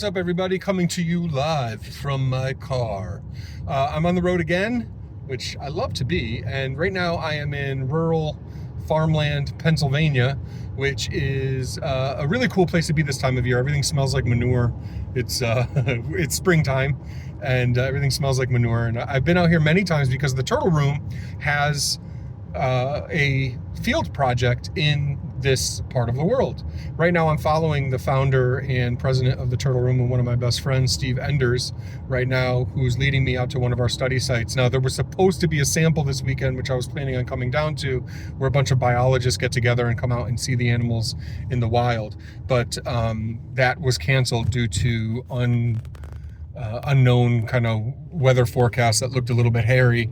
What's up, everybody? Coming to you live from my car. I'm on the road again, which I love to be, and right now I am in rural farmland, Pennsylvania, which is a really cool place to be this time of year. Everything smells like manure. It's it's springtime, and everything smells like manure. And I've been out here many times because the Turtle Room has a field project in this part of the world. Right now I'm following the founder and president of the Turtle Room and one of my best friends, Steve Enders, right now, who's leading me out to one of our study sites. Now, there was supposed to be a sample this weekend, which I was planning on coming down to, where a bunch of biologists get together and come out and see the animals in the wild. But that was canceled due to unknown kind of weather forecast that looked a little bit hairy.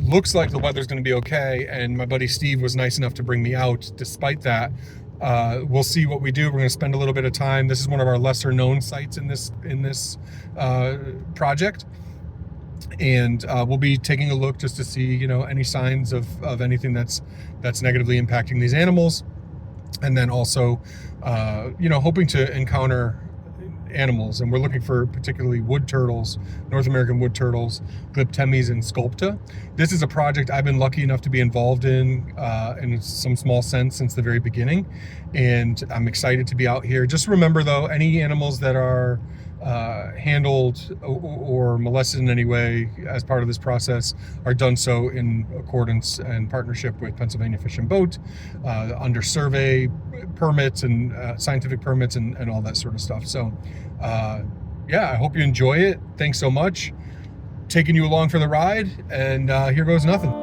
Looks like the weather's going to be okay, and my buddy Steve was nice enough to bring me out despite that. We'll see what we do. We're going to spend a little bit of time. This is one of our lesser known sites in this project, and we'll be taking a look just to see, any signs of anything that's negatively impacting these animals, and then also hoping to encounter animals. And we're looking for particularly wood turtles, North American wood turtles, Glyptemys and insculpta. This is a project I've been lucky enough to be involved in some small sense since the very beginning, and I'm excited to be out here. Just remember though, any animals that are handled or molested in any way as part of this process are done so in accordance and partnership with Pennsylvania Fish and Boat, under survey permits and scientific permits and all that sort of stuff. So I hope you enjoy it. Thanks so much. Taking you along for the ride, and here goes nothing.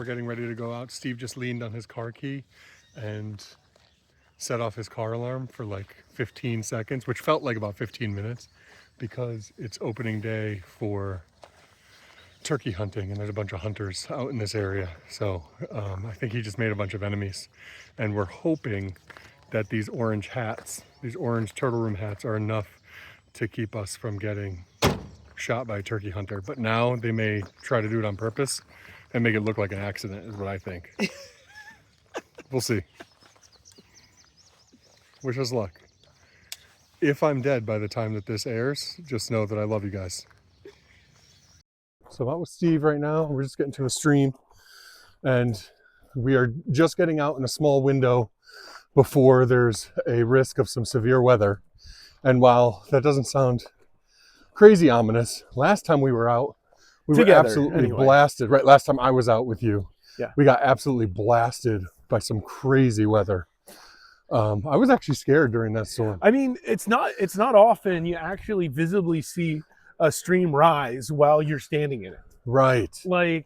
Getting ready to go out. Steve just leaned on his car key and set off his car alarm for like 15 seconds, which felt like about 15 minutes, because it's opening day for turkey hunting and there's a bunch of hunters out in this area. So I think he just made a bunch of enemies, and we're hoping that these orange hats, these orange Turtle Room hats, are enough to keep us from getting shot by a turkey hunter. But now they may try to do it on purpose and make it look like an accident, is what I think. We'll see. Wish us luck. If I'm dead by the time that this airs, just know that I love you guys. So I'm out with Steve right now. We're just getting to a stream, and we are just getting out in a small window before there's a risk of some severe weather. And while that doesn't sound crazy ominous, last time we were out, we were absolutely blasted. Right, last time I was out with you, we got absolutely blasted by some crazy weather. I was actually scared during that storm. I mean, it's not often you actually visibly see a stream rise while you're standing in it. Right. Like,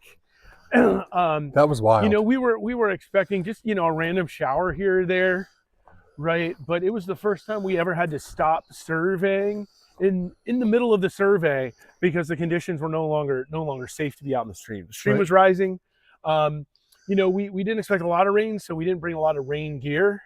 that was wild. We were expecting just a random shower here or there, right? But it was the first time we ever had to stop surveying in the middle of the survey because the conditions were no longer safe to be out in the stream. The stream was rising. We didn't expect a lot of rain, so we didn't bring a lot of rain gear,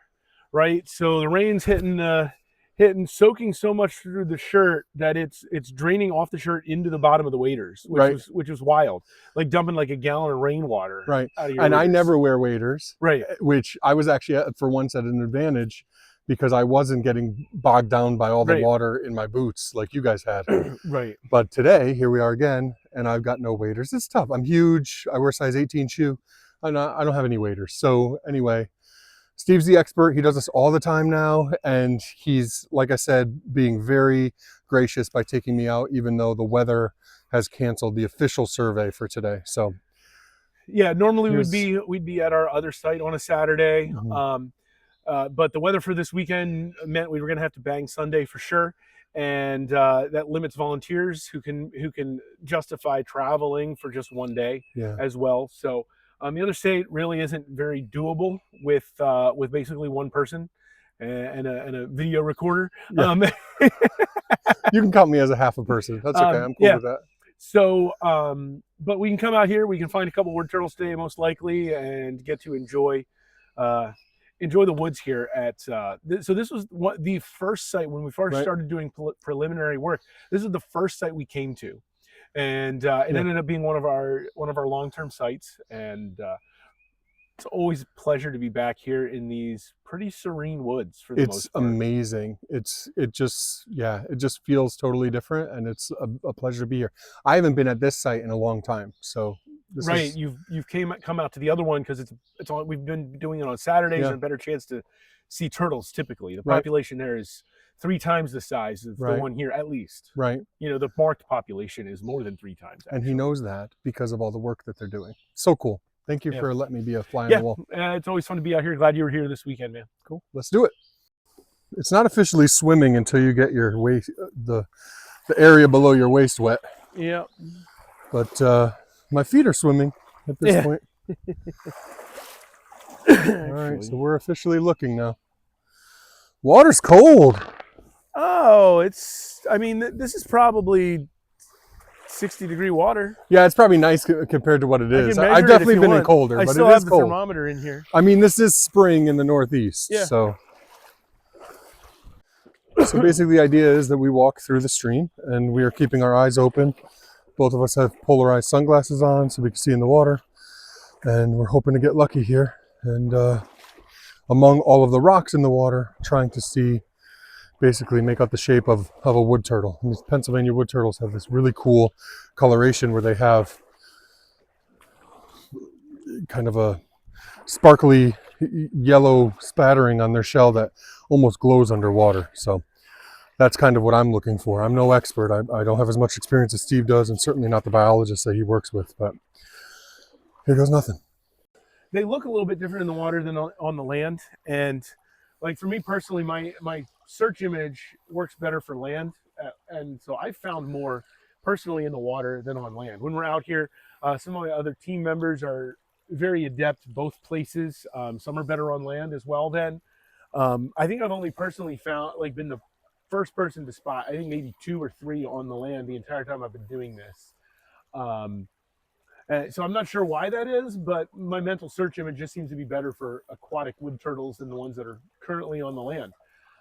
right? So the rain's hitting, soaking so much through the shirt that it's draining off the shirt into the bottom of the waders, which was wild. Like dumping like a gallon of rainwater. Right. Out of your and waders. I never wear waders. Right. Which I was actually for once at an advantage, because I wasn't getting bogged down by all the water in my boots like you guys had. Right. But today, here we are again, and I've got no waders. It's tough. I'm huge. I wear a size 18 shoe. I don't have any waders. So anyway, Steve's the expert. He does this all the time now, and he's, like I said, being very gracious by taking me out, even though the weather has canceled the official survey for today. So yeah, normally we'd be at our other site on a Saturday. Mm-hmm. But the weather for this weekend meant we were going to have to bang Sunday for sure, and that limits volunteers who can justify traveling for just one day as well. So the other state really isn't very doable with basically one person and a video recorder. Yeah. You can count me as a half a person. That's okay. I'm cool with that. So, but we can come out here. We can find a couple wood turtles today, most likely, and get to enjoy enjoy the woods here at so this was the first site when we first Right. started doing preliminary work. This is the first site we came to, and it ended up being one of our long-term sites, and it's always a pleasure to be back here in these pretty serene woods for the most part. It's amazing. It just feels totally different, and it's a pleasure to be here. I haven't been at this site in a long time, so this Right, is, you've come out to the other one because it's on. We've been doing it on Saturdays, and a better chance to see turtles. Typically, the population there is 3 times the size of the one here, at least. Right. You know, the marked population is more than 3 times. Actually. And he knows that because of all the work that they're doing. So cool. Thank you for letting me be a fly on the wall. It's always fun to be out here. Glad you were here this weekend, man. Cool. Let's do it. It's not officially swimming until you get your waist, the area below your waist wet. Yeah. But my feet are swimming at this point. All right, so we're officially looking now. Water's cold. Oh, I mean, this is probably 60-degree water. Yeah, it's probably nice compared to what it is. I've definitely been in colder, but it is cold. I still have the thermometer in here. I mean, this is spring in the Northeast, so basically the idea is that we walk through the stream and we are keeping our eyes open. Both of us have polarized sunglasses on so we can see in the water, and we're hoping to get lucky here. And among all of the rocks in the water, trying to see, basically make out the shape of a wood turtle. And these Pennsylvania wood turtles have this really cool coloration where they have kind of a sparkly yellow spattering on their shell that almost glows underwater. So that's kind of what I'm looking for. I'm no expert. I don't have as much experience as Steve does, and certainly not the biologist that he works with, but here goes nothing. They look a little bit different in the water than on the land. And like for me personally, my search image works better for land. And so I found more personally in the water than on land. When we're out here, some of my other team members are very adept both places. Some are better on land as well then. I think I've only personally been the first person to spot, I think maybe 2 or 3 on the land the entire time I've been doing this. So I'm not sure why that is, but my mental search image just seems to be better for aquatic wood turtles than the ones that are currently on the land.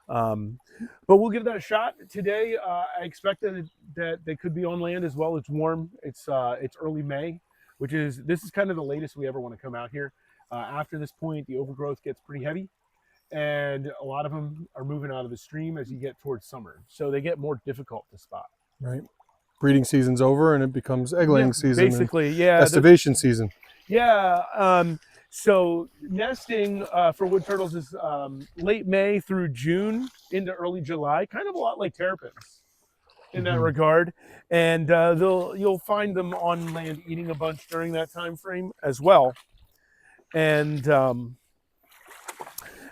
But we'll give that a shot today. I expect that they could be on land as well. It's warm. It's early May, this is kind of the latest we ever want to come out here. After this point, the overgrowth gets pretty heavy, and a lot of them are moving out of the stream as you get towards summer. So they get more difficult to spot. Right. Breeding season's over and it becomes egg laying season. Basically, estivation season. Yeah. So nesting for wood turtles is late May through June into early July, kind of a lot like terrapins in that regard. And you'll find them on land eating a bunch during that time frame as well. And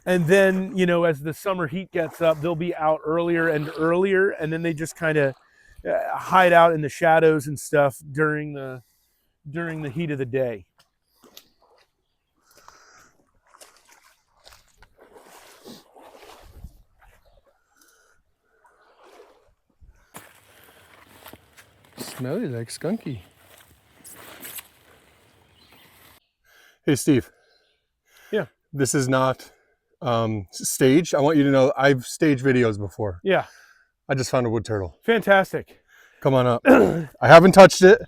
then, you know, as the summer heat gets up, they'll be out earlier and earlier, and then they just kind of hide out in the shadows and stuff during the heat of the day. Smelly like skunky. Hey Steve. Yeah. This is not staged. I want you to know I've staged videos before. Yeah. I just found a wood turtle. Fantastic. Come on up. I haven't touched it.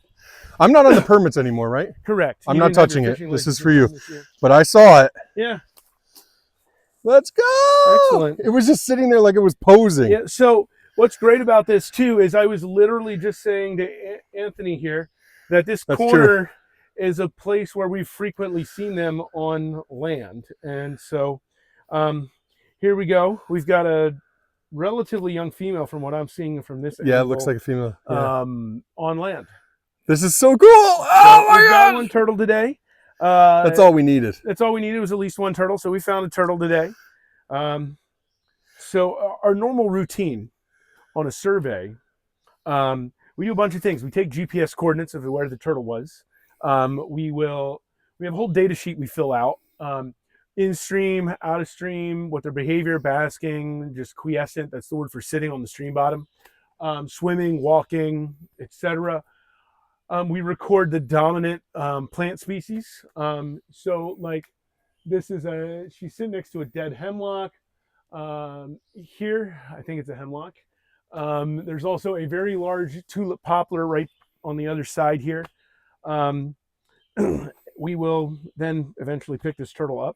I'm not on the permits anymore, right? Correct. I'm not touching it. This is for you. But I saw it. Yeah. Let's go. Excellent. It was just sitting there like it was posing. Yeah. So what's great about this too is I was literally just saying to Anthony here that this corner is a place where we've frequently seen them on land. And so here we go. We've got a relatively young female from what I'm seeing from this angle, it looks like a female. Yeah. On land. This is so cool. Oh my God. Got one turtle today. That's all we needed. That's all we needed was at least one turtle. So we found a turtle today. So our normal routine on a survey, we do a bunch of things. We take GPS coordinates of where the turtle was. We have a whole data sheet we fill out. In stream, out of stream, what their behavior, basking, just quiescent, that's the word for sitting on the stream bottom, swimming, walking, etc. We record the dominant plant species. So like This is she's sitting next to a dead hemlock. Here, I think it's a hemlock. There's also a very large tulip poplar right on the other side here. We will then eventually pick this turtle up.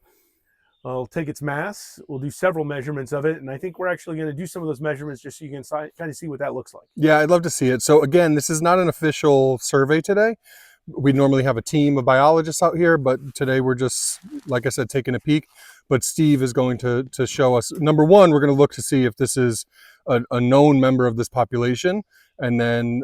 I'll take its mass. We'll do several measurements of it. And I think we're actually going to do some of those measurements just so you can kind of see what that looks like. Yeah, I'd love to see it. So again, this is not an official survey today. We normally have a team of biologists out here, but today we're just, like I said, taking a peek. But Steve is going to show us, number one, we're going to look to see if this is a known member of this population. And then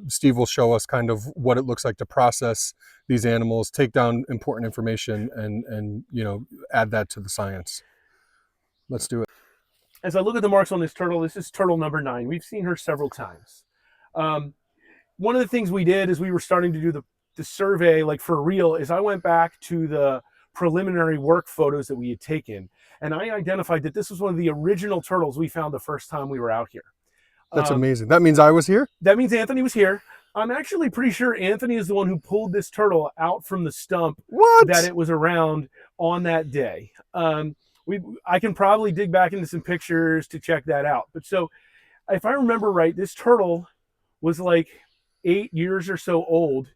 Steve will show us kind of what it looks like to process these animals, take down important information, and you know, add that to the science. Let's do it. As I look at the marks on this is turtle number 9. We've seen her several times. One of the things we did as we were starting to do the survey, like for real, is I went back to the preliminary work photos that we had taken, and I identified that this was one of the original turtles we found the first time we were out here. That's amazing. That means I was here? That means Anthony was here. I'm actually pretty sure Anthony is the one who pulled this turtle out from the stump that it was around on that day. I can probably dig back into some pictures to check that out. But so if I remember right, this turtle was like 8 years or so old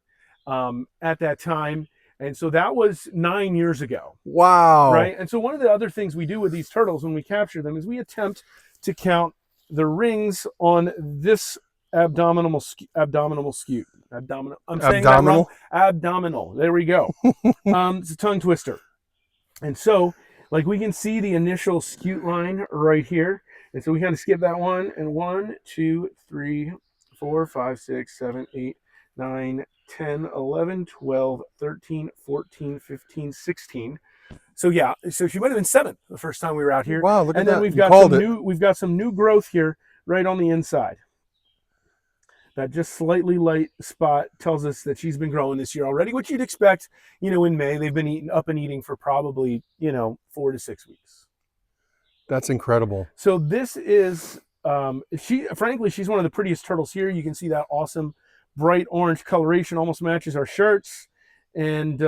at that time. And so that was 9 years ago. Wow. Right. And so one of the other things we do with these turtles when we capture them is we attempt to count the rings on this abdominal scute. I'm saying that wrong. Abdominal. There we go. It's a tongue twister. And so, like, we can see the initial scute line right here. And so we kind of skip that one. And 1, 2, 3, 4, 5, 6, 7, 8, 9, 10, 11, 12, 13, 14, 15, 16. So yeah, so she might have been 7 the first time we were out here. Wow, look at that. And then we've got some new growth here right on the inside. That just slightly light spot tells us that she's been growing this year already, which you'd expect, you know, in May. They've been eating for probably, you know, 4 to 6 weeks. That's incredible. So this is, frankly, she's one of the prettiest turtles here. You can see that awesome bright orange coloration, almost matches our shirts. And,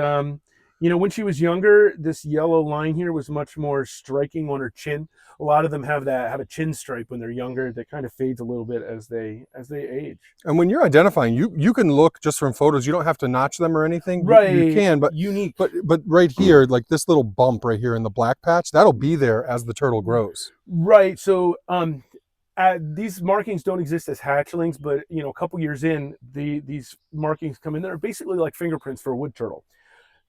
you know, when she was younger, this yellow line here was much more striking on her chin. A lot of them have a chin stripe when they're younger that kind of fades a little bit as they age. And when you're identifying, you can look just from photos. You don't have to notch them or anything. Right. You can, but unique. But right here, like this little bump right here in the black patch, that'll be there as the turtle grows. Right. So these markings don't exist as hatchlings, but you know, a couple years in, these markings come in. They're basically like fingerprints for a wood turtle.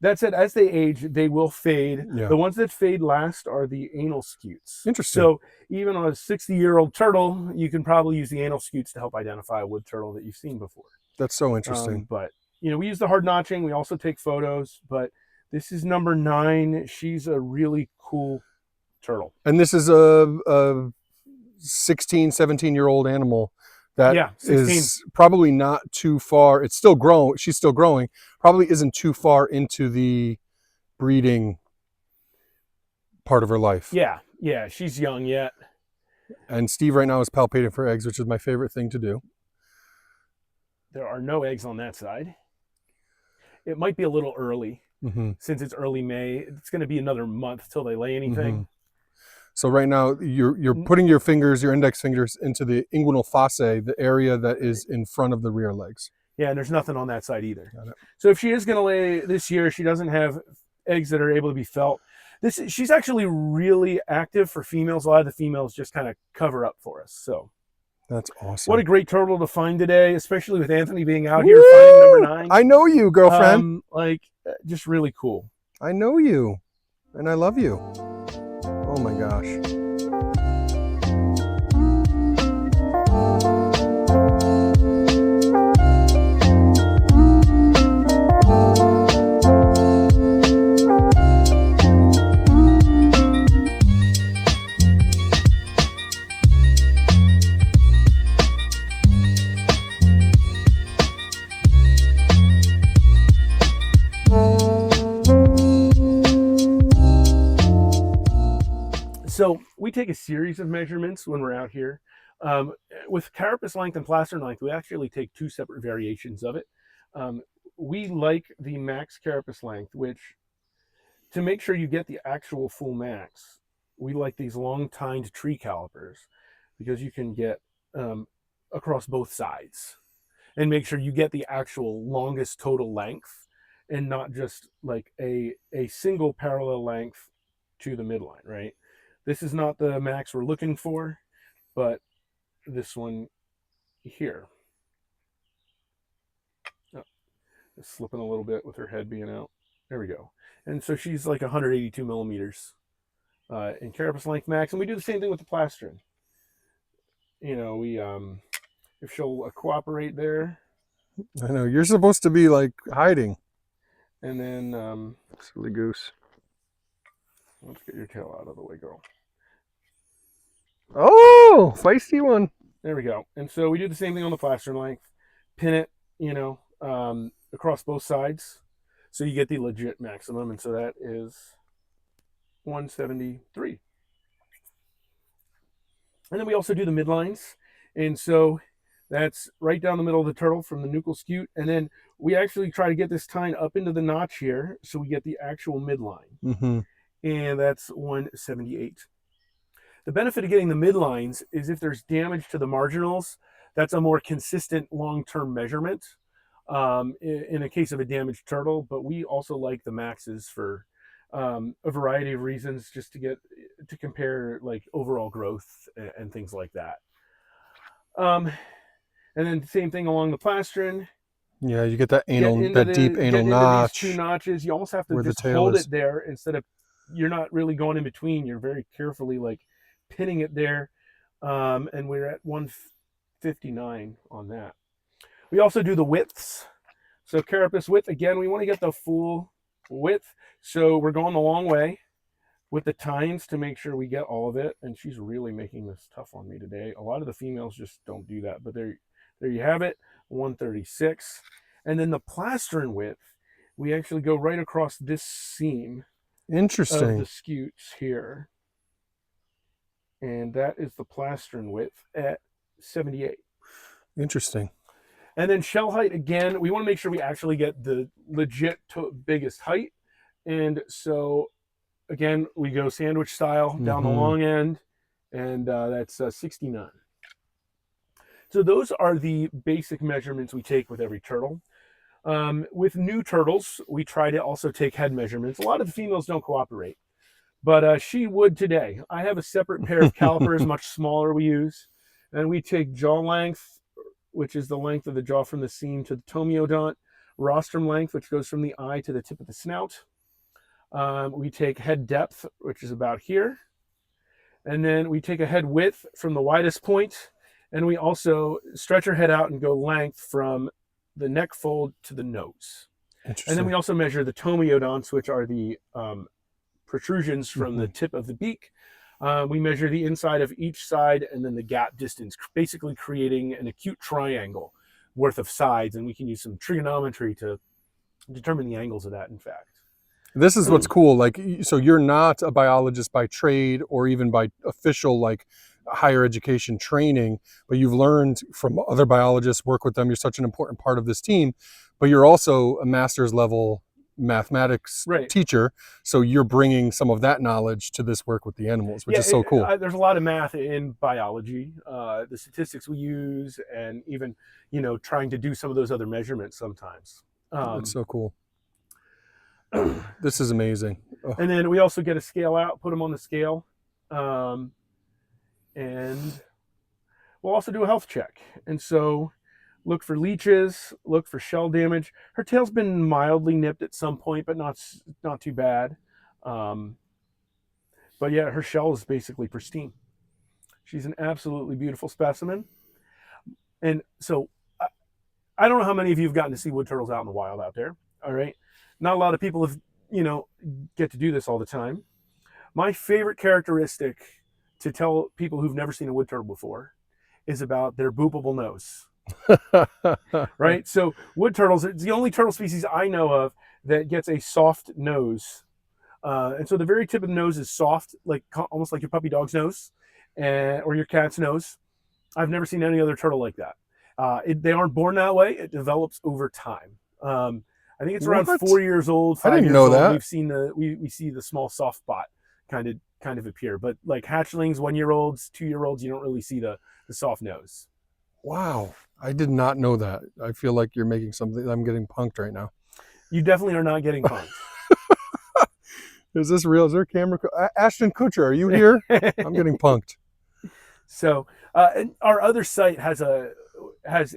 That said, as they age, they will fade. Yeah. The ones that fade last are the anal scutes. Interesting. So even on a 60-year-old turtle, you can probably use the anal scutes to help identify a wood turtle that you've seen before. That's so interesting. But, you know, we use the hard notching. We also take photos. But this is number 9. She's a really cool turtle. And this is a 16, 17-year-old animal that is probably not too far. It's still growing. She's still growing. Probably isn't too far into the breeding part of her life. Yeah, yeah, she's young yet. And Steve right now is palpating for eggs, which is my favorite thing to do. There are no eggs on that side. It might be a little early since it's early May. It's going to be another month till they lay anything. So right now you're putting your index fingers into the inguinal fossae, the area that is in front of the rear legs. Yeah, and there's nothing on that side either. So if she is going to lay this year, she doesn't have eggs that are able to be felt. She's actually really active for females. A lot of the females just kind of cover up for us. So that's awesome. What a great turtle to find today, especially with Anthony being out here finding number 9. I know you, girlfriend. Like, just really cool. I know you, and I love you. Oh my gosh. So we take a series of measurements when we're out here. With carapace length and plastron length, we actually take 2 separate variations of it. We like the max carapace length, which to make sure you get the actual full max, we like these long tined tree calipers because you can get across both sides and make sure you get the actual longest total length and not just like a single parallel length to the midline, right? This is not the max we're looking for, but this one here. Oh, it's slipping a little bit with her head being out. There we go. And so she's like 182 millimeters in carapace length max. And we do the same thing with the plastron. You know, we if she'll cooperate there. I know, you're supposed to be like hiding. And then silly goose. Let's get your tail out of the way, girl. Oh, feisty one. There we go. And so we do the same thing on the plastron length. Pin it, you know, across both sides. So you get the legit maximum. And so that is 173. And then we also do the midlines. And so that's right down the middle of the turtle from the nuchal scute. And then we actually try to get this tine up into the notch here so we get the actual midline. Mm-hmm. And that's 178. The benefit of getting the midlines is if there's damage to the marginals, that's a more consistent long-term measurement in a case of a damaged turtle. But we also like the maxes for a variety of reasons, just to compare like overall growth and things like that. And then the same thing along the plastron. Yeah, you get that deep anal notch. These two notches. You almost have to just hold it there instead of, you're not really going in between. You're very carefully like pinning it there. And we're at 159 on that. We also do the widths. So carapace width, again, we want to get the full width. So we're going the long way with the tines to make sure we get all of it. And she's really making this tough on me today. A lot of the females just don't do that, but there you have it, 136. And then the plastron width, we actually go right across this seam. Interesting. Of the scutes here. And that is the plastron width at 78. Interesting. And then shell height, again, we want to make sure we actually get the legit biggest height. And so, again, we go sandwich style down the long end, and that's 69. So those are the basic measurements we take with every turtle. With new turtles, we try to also take head measurements. A lot of the females don't cooperate, but she would today. I have a separate pair of calipers, much smaller we use, and we take jaw length, which is the length of the jaw from the seam to the tomiodont, rostrum length, which goes from the eye to the tip of the snout. We take head depth, which is about here, and then we take a head width from the widest point, and we also stretch her head out and go length from the neck fold to the nose. And then we also measure the tomiodonts, which are the protrusions from the tip of the beak. We measure the inside of each side and then the gap distance, basically creating an acute triangle worth of sides. And we can use some trigonometry to determine the angles of that, in fact. This is what's cool. Like, so you're not a biologist by trade or even by official, like, higher education training, but you've learned from other biologists, work with them. You're such an important part of this team, but you're also a master's level mathematics teacher. So you're bringing some of that knowledge to this work with the animals, which is so cool. There's a lot of math in biology, the statistics we use, and even, trying to do some of those other measurements sometimes. It's so cool. This is amazing. Oh. And then we also get a scale out, put them on the scale. And we'll also do a health check. And so look for leeches, look for shell damage. Her tail's been mildly nipped at some point, but not too bad. But yeah, her shell is basically pristine. She's an absolutely beautiful specimen. And so I don't know how many of you have gotten to see wood turtles out in the wild out there. All right. Not a lot of people have, get to do this all the time. My favorite characteristic to tell people who've never seen a wood turtle before is about their boopable nose. Right? So wood turtles, it's the only turtle species I know of that gets a soft nose. And so the very tip of the nose is soft, like almost like your puppy dog's nose or your cat's nose. I've never seen any other turtle like that. They aren't born that way. It develops over time. I think it's around What? 4 years old, I 5 didn't years know old. that. We've seen we see the small soft spot kind of appear, but like hatchlings, 1-year-olds, 2-year-olds, you don't really see the soft nose. Wow. I did not know that. I feel like you're making something. I'm getting punked right now. You definitely are not getting punked. Is this real? Is there a camera? Ashton Kutcher, are you here? I'm getting punked. So, and our other site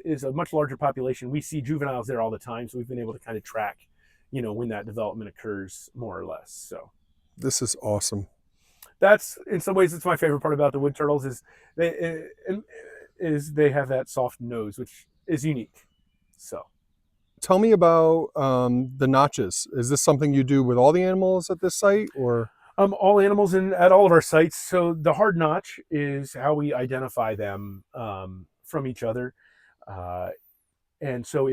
is a much larger population. We see juveniles there all the time, so we've been able to kind of track, when that development occurs more or less. So, This is awesome. that's in some ways it's my favorite part about the wood turtles is they have that soft nose, which is unique. So. Tell me about the notches. Is this something you do with all the animals at this site, or? All animals at all of our sites. So the hard notch is how we identify them from each other, and so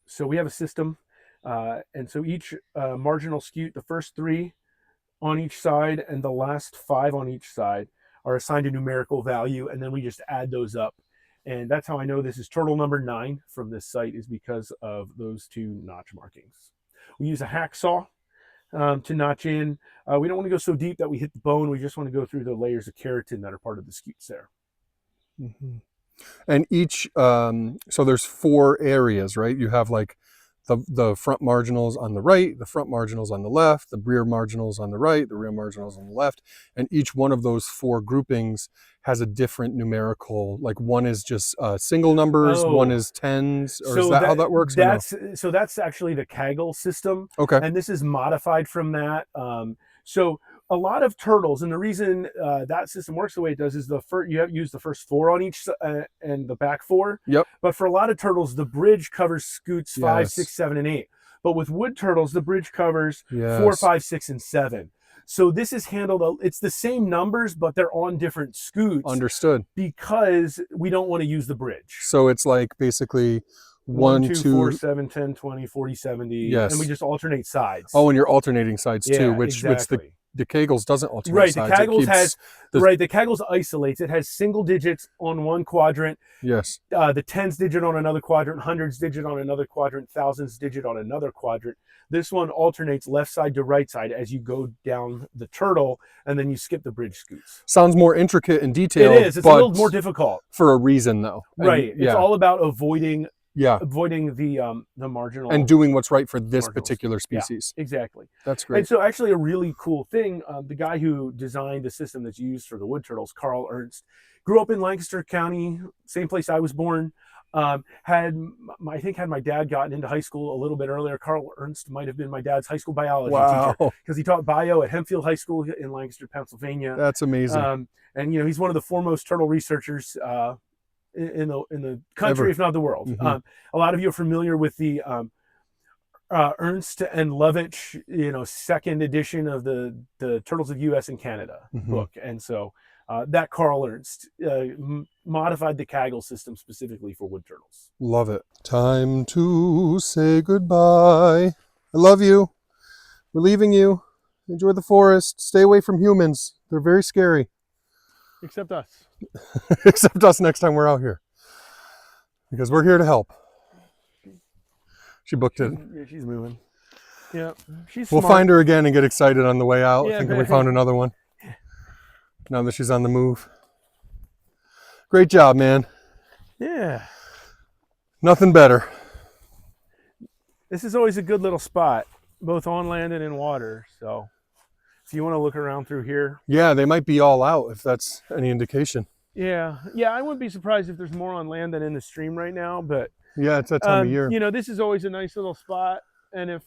so we have a system, and so each marginal scute, the first 3 on each side and the last 5 on each side, are assigned a numerical value, and then we just add those up. And that's how I know this is turtle number 9 from this site, is because of those 2 notch markings. We use a hacksaw to notch in. We don't want to go so deep that we hit the bone. We just want to go through the layers of keratin that are part of the scutes there. Mm-hmm. And each, so there's 4 areas, right? You have like the front marginals on the right, the front marginals on the left, the rear marginals on the right, the rear marginals on the left, and each one of those 4 groupings has a different numerical, like one is just single numbers, one is tens, or is that how that works? So that's actually the Kaggle system. Okay. And this is modified from that. So a lot of turtles, and the reason that system works the way it does is you have to use the first 4 on each and the back 4. Yep. But for a lot of turtles, the bridge covers scutes 5, 6, 7, and 8. But with wood turtles, the bridge covers 4, 5, 6, and 7. So this is handled, it's the same numbers, but they're on different scutes. Understood. Because we don't want to use the bridge. So it's like basically 1, 2, 4, 7, 10, 20, 40, 70. Yes. And we just alternate sides. Oh, and you're alternating sides too, which exactly. the Kaggles doesn't alternate sides. The Kaggles isolates. It has single digits on one quadrant. Yes. The tens digit on another quadrant, hundreds digit on another quadrant, thousands digit on another quadrant. This one alternates left side to right side as you go down the turtle, and then you skip the bridge scutes. Sounds more intricate and detailed. It is. It's a little more difficult. For a reason, though. Right. It's all about avoiding the marginal and doing what's right for this marginals. Particular species. Yeah, exactly. That's great. And so actually a really cool thing, the guy who designed the system that's used for the wood turtles, Carl Ernst, grew up in Lancaster County, same place I was born. I think had my dad gotten into high school a little bit earlier. Carl Ernst might have been my dad's high school biology teacher, because he taught bio at Hempfield High School in Lancaster, Pennsylvania. That's amazing. And he's one of the foremost turtle researchers in the country, if not the world. Mm-hmm. A lot of you are familiar with the Ernst and Lovitch, second edition of the Turtles of U.S. and Canada book, and so that Carl Ernst modified the Kaggle system specifically for wood turtles. Love it. Time to say goodbye. I love you. We're leaving you. Enjoy the forest. Stay away from humans. They're very scary. Except us. Except us next time we're out here. Because we're here to help. She booked it. Yeah, she's moving. Yeah, she's We'll smart. find her again and get excited on the way out, Yeah, thinking we found another one. Now that she's on the move. Great job, man. Yeah. Nothing better. This is always a good little spot, both on land and in water. So if you want to look around through here. Yeah, they might be all out if that's any indication. Yeah. I wouldn't be surprised if there's more on land than in the stream right now, but yeah, it's that time of year. This is always a nice little spot. And if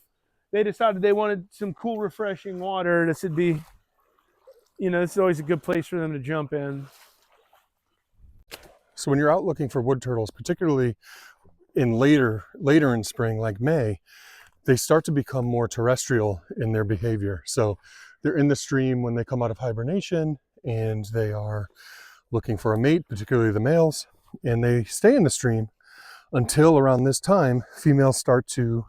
they decided they wanted some cool, refreshing water, this would be, this is always a good place for them to jump in. So when you're out looking for wood turtles, particularly in later in spring, like May, they start to become more terrestrial in their behavior. So they're in the stream when they come out of hibernation, and they are looking for a mate, particularly the males, and they stay in the stream until around this time, females start to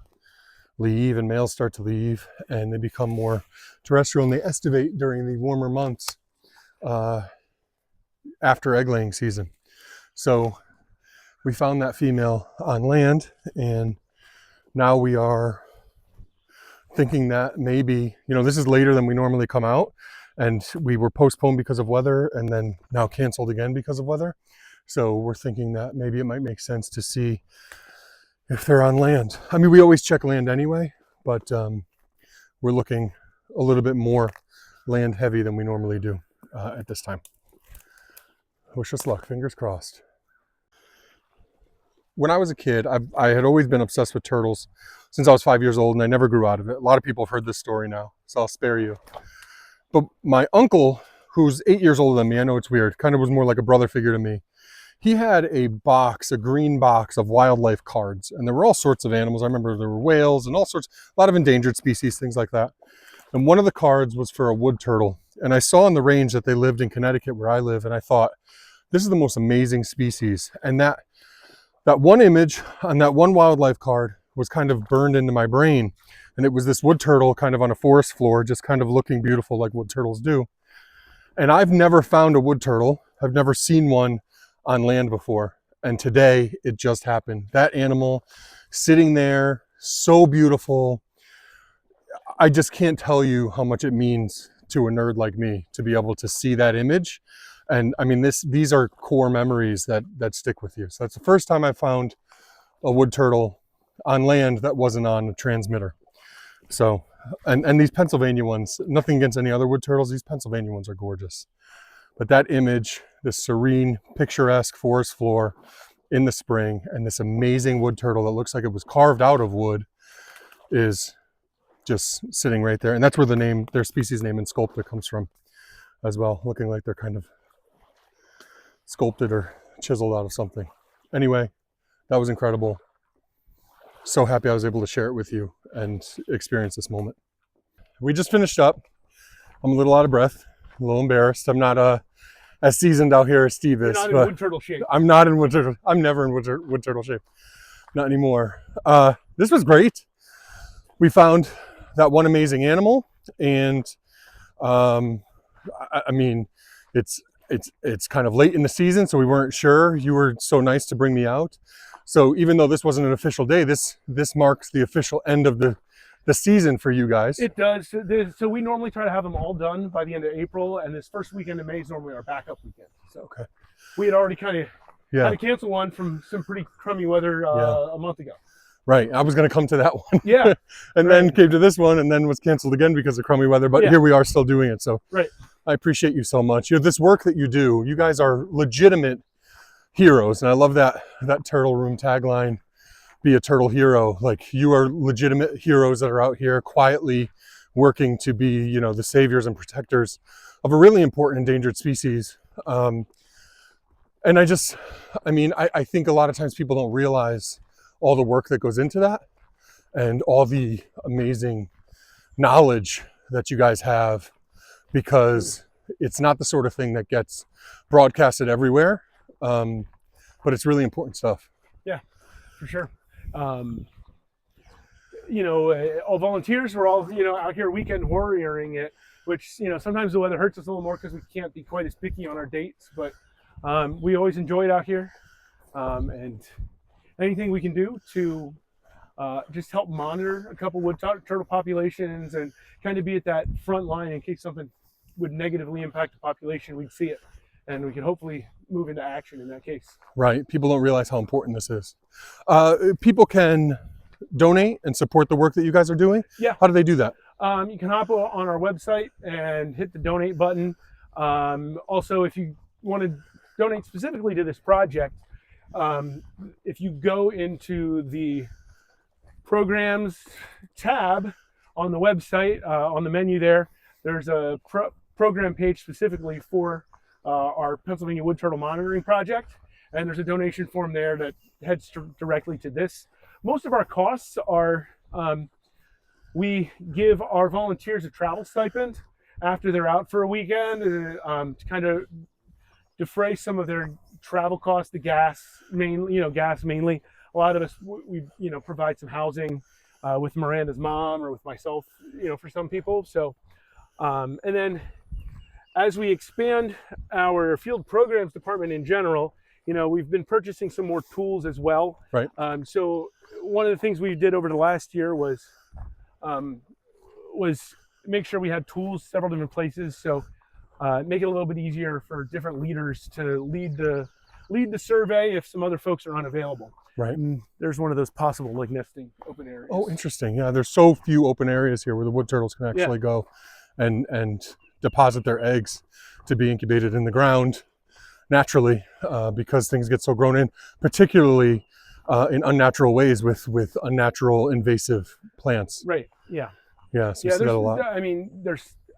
leave and males start to leave, and they become more terrestrial, and they estivate during the warmer months after egg laying season. So we found that female on land, and now we are thinking that maybe, you know, this is later than we normally come out, and we were postponed because of weather and then now canceled again because of weather. So we're thinking that maybe it might make sense to see if they're on land. I mean, we always check land anyway, but we're looking a little bit more land heavy than we normally do at this time. Wish us luck, fingers crossed. When I was a kid, I had always been obsessed with turtles since I was 5 years old, and I never grew out of it. A lot of people have heard this story now, so I'll spare you. But my uncle, who's 8 years older than me, I know it's weird, kind of was more like a brother figure to me. He had a box, a green box of wildlife cards, and there were all sorts of animals. I remember there were whales and all sorts, a lot of endangered species, things like that. And one of the cards was for a wood turtle. And I saw on the range that they lived in Connecticut where I live, and I thought, this is the most amazing species. And that one image on that one wildlife card was kind of burned into my brain. And it was this wood turtle kind of on a forest floor, just kind of looking beautiful like wood turtles do. And I've never found a wood turtle. I've never seen one on land before. And today it just happened. That animal sitting there, so beautiful. I just can't tell you how much it means to a nerd like me to be able to see that image. And I mean, these are core memories that stick with you. So that's the first time I found a wood turtle on land that wasn't on a transmitter. So, and these Pennsylvania ones, nothing against any other wood turtles, these Pennsylvania ones are gorgeous. But that image, this serene, picturesque forest floor in the spring, and this amazing wood turtle that looks like it was carved out of wood is just sitting right there. And that's where the name, their species name insculpta comes from as well, looking like they're kind of sculpted or chiseled out of something. Anyway, that was incredible. So happy I was able to share it with you and experience this moment. We just finished up. I'm a little out of breath, a little embarrassed. I'm not as seasoned out here as Steve is. You're not in wood turtle shape. I'm not in wood turtle. I'm never in wood turtle shape. Not anymore. This was great. We found that one amazing animal, and I mean, it's kind of late in the season, so we weren't sure. You were so nice to bring me out. So even though this wasn't an official day, this marks the official end of the season for you guys. It does. So we normally try to have them all done by the end of April, and this first weekend of May is normally our backup weekend. So okay. We had already kind of had to cancel one from some pretty crummy weather a month ago. Right. I was going to come to that one. Yeah. And then came to this one, and then was canceled again because of crummy weather. But here we are still doing it. So I appreciate you so much. You know, this work that you do, you guys are legitimate heroes. And I love that TutleRoom tagline, be a turtle hero. Like, you are legitimate heroes that are out here quietly working to be, you know, the saviors and protectors of a really important endangered species. And I think a lot of times people don't realize all the work that goes into that and all the amazing knowledge that you guys have, because it's not the sort of thing that gets broadcasted everywhere. But it's really important stuff. Yeah, for sure. You know, all volunteers, we're all, you know, out here weekend warrioring it, which, you know, sometimes the weather hurts us a little more because we can't be quite as picky on our dates, but we always enjoy it out here. And anything we can do to just help monitor a couple wood turtle populations and kind of be at that front line in case something would negatively impact the population, we'd see it. And we can hopefully move into action in that case. Right. People don't realize how important this is. People can donate and support the work that you guys are doing. Yeah. How do they do that? You can hop on our website and hit the donate button. Also, if you want to donate specifically to this project, if you go into the programs tab on the website, on the menu there's a program page specifically for our Pennsylvania Wood Turtle Monitoring Project, and there's a donation form there that heads directly to this. Most of our costs are, we give our volunteers a travel stipend after they're out for a weekend to kind of defray some of their travel costs, the gas mainly. A lot of us, we provide some housing with Miranda's mom or with myself, for some people. So, and then as we expand our field programs department in general, you know, we've been purchasing some more tools as well. Right. So one of the things we did over the last year was make sure we had tools several different places. So make it a little bit easier for different leaders to lead the survey if some other folks are unavailable. Right. And there's one of those possible like nesting open areas. Oh, interesting. Yeah, there's so few open areas here where the wood turtles can actually go and deposit their eggs to be incubated in the ground naturally, because things get so grown in, particularly in unnatural ways with unnatural invasive plants. Right. Yeah. Yeah. So we see that a lot. I mean,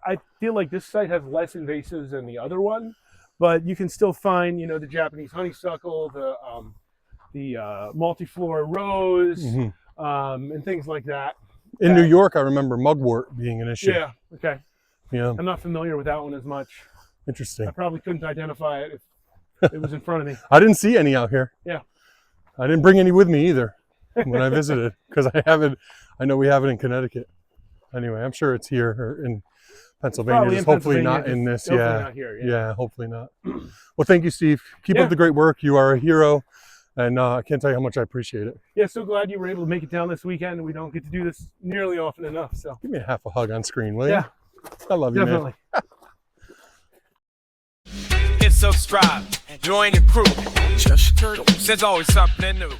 I feel like this site has less invasives than the other one, but you can still find, you know, the Japanese honeysuckle, the multiflora rose, and things like that. In New York, I remember mugwort being an issue. Yeah. Okay. Yeah. I'm not familiar with that one as much. Interesting. I probably couldn't identify it if it was in front of me. I didn't see any out here. Yeah. I didn't bring any with me either when I visited, because I know we have it in Connecticut. Anyway, I'm sure it's here or in Pennsylvania. Just hopefully not in this. Not here, yeah, hopefully not. Well, thank you, Steve. Keep up the great work. You are a hero. And I can't tell you how much I appreciate it. Yeah, so glad you were able to make it down this weekend. We don't get to do this nearly often enough. So give me a half a hug on screen, will you? Yeah. I love you, man. Hit subscribe, join the crew. Just Turtle. There's always something new.